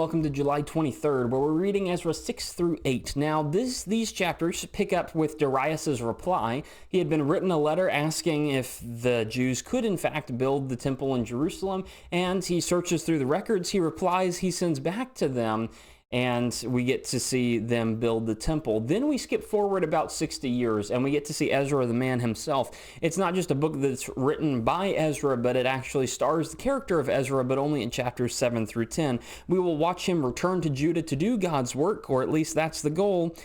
welcome to July 23rd, where we're reading Ezra 6 through 8. Now, these chapters pick up with Darius's reply. He had been written a letter asking if the Jews could in fact build the temple in Jerusalem, and he searches through the records. He replies, he sends back to them, and we get to see them build the temple. Then we skip forward about 60 years, and we get to see Ezra the man himself. It's not just a book that's written by Ezra, but it actually stars the character of Ezra, but only in chapters 7 through 10. We will watch him return to Judah to do God's work, or at least that's the goal,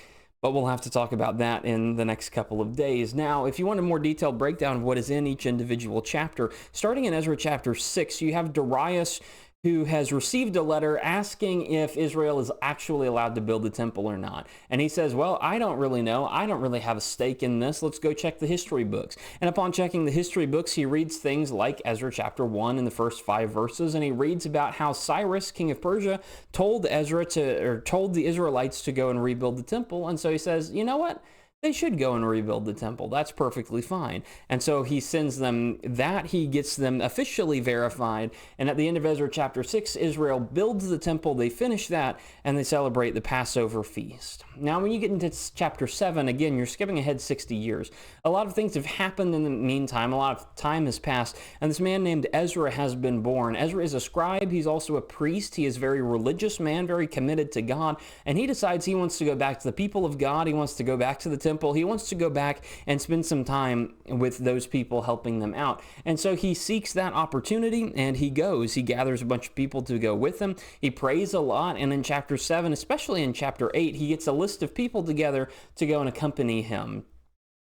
but we'll have to talk about that in the next couple of days. Now, if you want a more detailed breakdown of what is in each individual chapter, starting in Ezra chapter 6, you have Darius, who has received a letter asking if Israel is actually allowed to build the temple or not. And he says, well, I don't really know. I don't really have a stake in this. Let's go check the history books. And upon checking the history books, he reads things like Ezra chapter 1 in the first 5 verses, and he reads about how Cyrus, king of Persia, told the Israelites to go and rebuild the temple. And so he says, you know what? They should go and rebuild the temple. That's perfectly fine. And so he sends them that. He gets them officially verified. And at the end of Ezra chapter 6, Israel builds the temple. They finish that, and they celebrate the Passover feast. Now, when you get into chapter 7, again, you're skipping ahead 60 years. A lot of things have happened in the meantime. A lot of time has passed. And this man named Ezra has been born. Ezra is a scribe. He's also a priest. He is a very religious man, very committed to God. And he decides he wants to go back to the people of God. He wants to go back to the temple. He wants to go back and spend some time with those people, helping them out. And so he seeks that opportunity, and he goes. He gathers a bunch of people to go with him. He prays a lot, and in chapter 7, especially in chapter 8, he gets a list of people together to go and accompany him.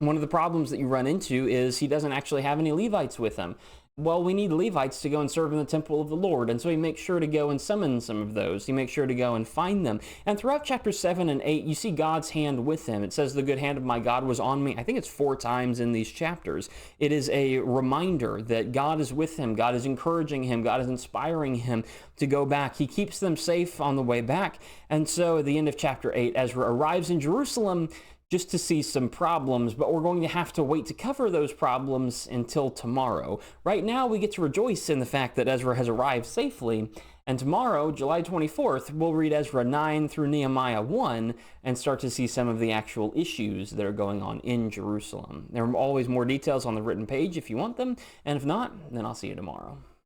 One of the problems that you run into is he doesn't actually have any Levites with him. Well, we need Levites to go and serve in the temple of the Lord. And so he makes sure to go and summon some of those. He makes sure to go and find them. And throughout chapters 7 and 8, you see God's hand with him. It says, the good hand of my God was on me. I think it's 4 times in these chapters. It is a reminder that God is with him. God is encouraging him. God is inspiring him to go back. He keeps them safe on the way back. And so at the end of chapter 8, Ezra arrives in Jerusalem just to see some problems, but we're going to have to wait to cover those problems until tomorrow. Right now, we get to rejoice in the fact that Ezra has arrived safely, and tomorrow, July 24th, we'll read Ezra 9 through Nehemiah 1 and start to see some of the actual issues that are going on in Jerusalem. There are always more details on the written page if you want them, and if not, then I'll see you tomorrow.